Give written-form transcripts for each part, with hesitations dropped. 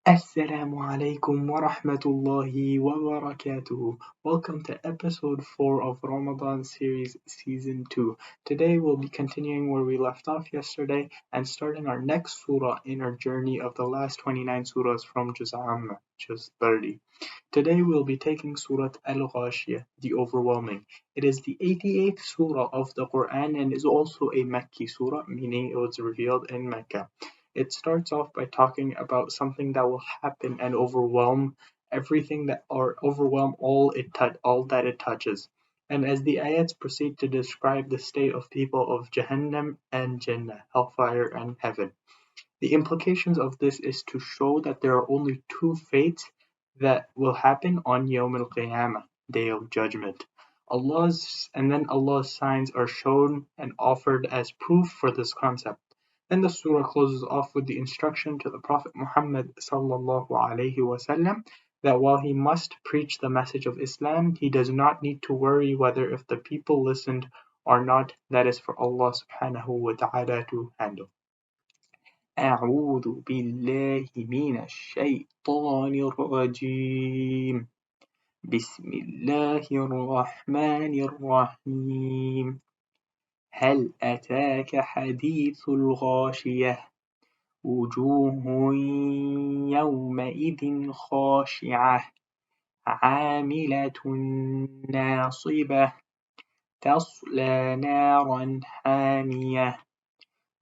AsSalamu Alykum wa rahmatullahi wa barakatuhu. Welcome to episode 4 of Ramadan Series Season 2. Today we'll be continuing where we left off yesterday and starting our next surah in our journey of the last 29 surahs from Juz Amma, Juz 30. Today we'll be taking Surah Al-Ghashiyah, the Overwhelming. It is the 88th surah of the Quran and is also a Makki surah, meaning it was revealed in Mecca. It starts off by talking about something that will happen and overwhelm everything that or overwhelm all that it touches. And as the ayats proceed to describe the state of people of Jahannam and Jannah, hellfire and heaven. The implications of this is to show that there are only two fates that will happen on Yawm al-Qiyamah, Day of Judgment. Then Allah's signs are shown and offered as proof for this concept. Then the surah closes off with the instruction to the Prophet Muhammad sallallahu alaihi wasallam that while he must preach the message of Islam, he does not need to worry whether if the people listened or not. That is for Allah subhanahu wa ta'ala to handle. أعوذ بالله من الشيطان الرجيم بسم الله الرحمن الرحيم هل أتاك حديث الغاشية وجوه يومئذ خاشعة عاملة ناصبة تصلى نارا حامية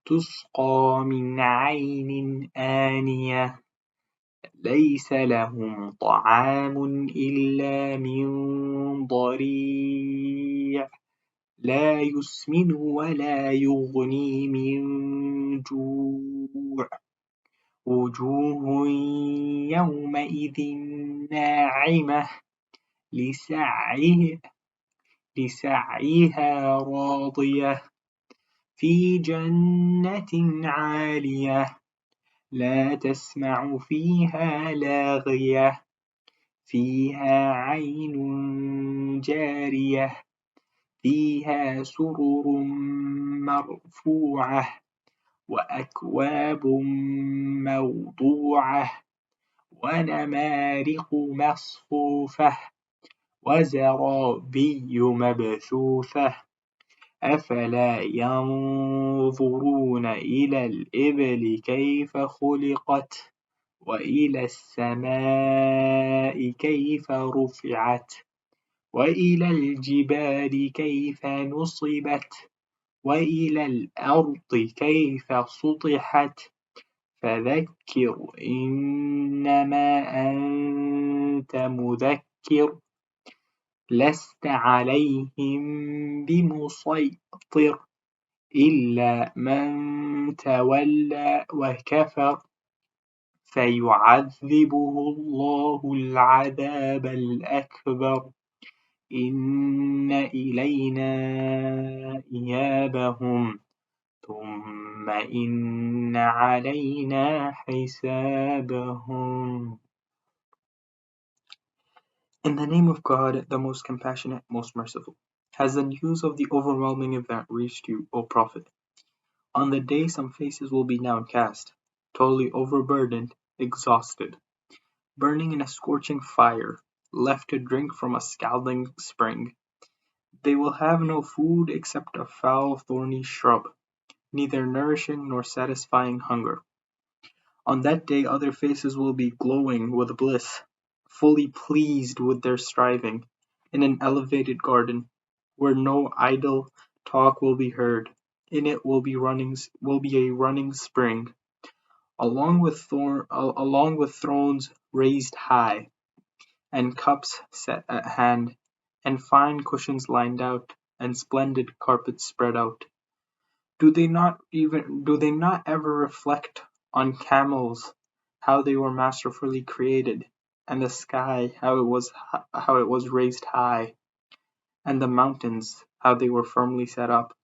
تسقى من عين آنية ليس لهم طعام إلا من ضريع لا يسمن ولا يغني من جوع وجوه يومئذ ناعمة لسعيها راضية في جنة عالية لا تسمع فيها لاغية فيها عين جارية فيها سرر مرفوعة وأكواب موضوعة ونمارق مصفوفة وزرابي مبثوثة أفلا ينظرون إلى الإبل كيف خلقت وإلى السماء كيف رفعت وإلى الجبال كيف نصبت وإلى الأرض كيف سطحت فذكر إنما أنت مذكر لست عليهم بمسيطر إلا من تولى وكفر فيعذبه الله العذاب الأكبر إن إلينا إيابهم ثم إن علينا حسابهم. In the name of God, the most compassionate, most merciful. Has the news of the overwhelming event reached you, O Prophet? On the day some faces will be downcast, totally overburdened, exhausted, burning in a scorching fire, left to drink from a scalding spring. They will have no food except a foul thorny shrub, neither nourishing nor satisfying hunger. On that day other faces will be glowing with bliss, fully pleased with their striving, in an elevated garden, where no idle talk will be heard. In it will be a running spring, along with thrones raised high, and cups set at hand, and fine cushions lined out, and splendid carpets spread out. Do they not ever reflect on camels how they were masterfully created, and the sky how it was raised high, and the mountains how they were firmly set up,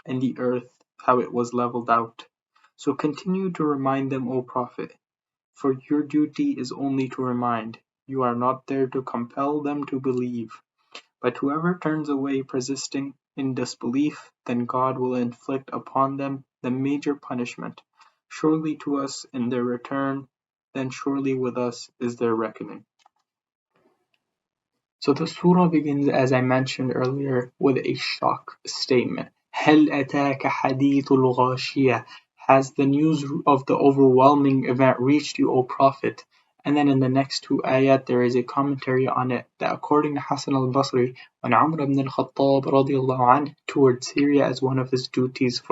and the earth how it was levelled out? So continue to remind them, O Prophet, for your duty is only to remind, you are not there to compel them to believe. But whoever turns away persisting in disbelief, then God will inflict upon them the major punishment. Surely to us in their return then surely with us is their reckoning. So the surah begins, as I mentioned earlier, with a shock statement. هَلْ أَتَاكَ حَدِيثُ الْغَاشِيَةِ? Has the news of the overwhelming event reached you, O Prophet? And then in the next two ayat there is a commentary on it that according to Hassan al-Basri, when Umar ibn al-Khattab radiallahu anh toured Syria as one of his duties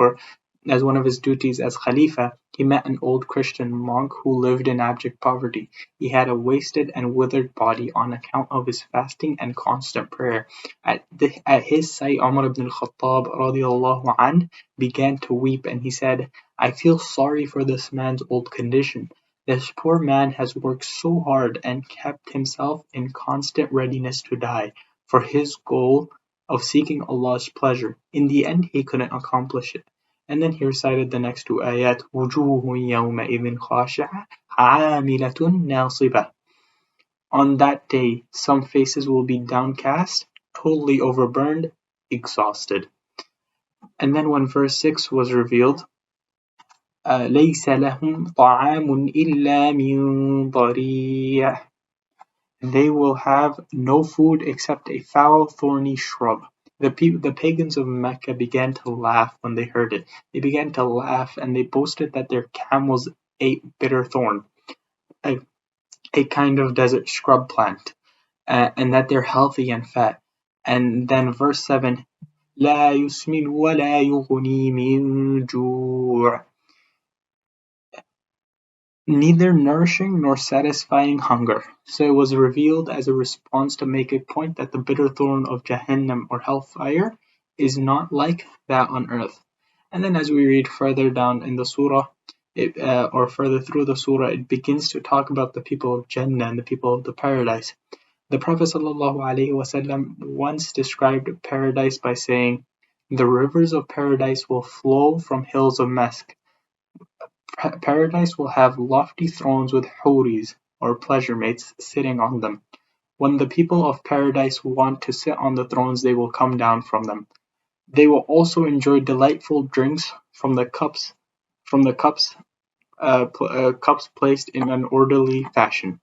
as Khalifa, he met an old Christian monk who lived in abject poverty. He had a wasted and withered body on account of his fasting and constant prayer. At his sight, Umar ibn al-Khattab radiallahu anh began to weep, and he said, I feel sorry for this man's old condition. This poor man has worked so hard and kept himself in constant readiness to die for his goal of seeking Allah's pleasure. In the end, he couldn't accomplish it. And then he recited the next two ayat, وُجُوهٌ يَوْمَئِذٍ خَاشِعَةٌ عَامِلَةٌ نَاصِبَةٌ. On that day, some faces will be downcast, totally overburned, exhausted. And then when verse 6 was revealed, لَيْسَ لَهُمْ طَعَامٌ إِلَّا مِنْ ضَرِيعٍ. They will have no food except a foul, thorny shrub. The pagans of Mecca began to laugh when they heard it. They began to laugh and they boasted that their camels ate bitter thorn, a kind of desert scrub plant, and that they're healthy and fat. And then verse 7, لا يسمن ولا يغني من جوع. Neither nourishing nor satisfying hunger. So it was revealed as a response to make a point that the bitter thorn of Jahannam or hellfire is not like that on earth. And then as we read further down in the surah, or further through the surah, it begins to talk about the people of Jannah and the people of the paradise. The Prophet ﷺ once described paradise by saying, the rivers of paradise will flow from hills of musk. Paradise will have lofty thrones with houris, or pleasure mates, sitting on them. When the people of paradise want to sit on the thrones, they will come down from them. They will also enjoy delightful drinks from the cups placed in an orderly fashion.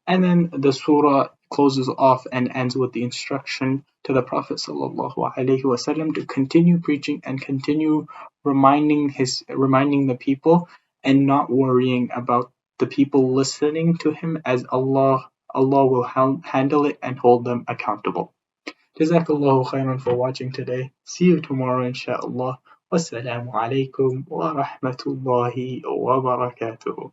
And then the surah closes off and ends with the instruction to the Prophet ﷺ to continue preaching and continue reminding the people and not worrying about the people listening to him, as Allah will handle it and hold them accountable. Jazakallahu khairan for watching today. See you tomorrow, insha Allah. Wassalamu Alaykum wa rahmatullahi wa barakatuhu.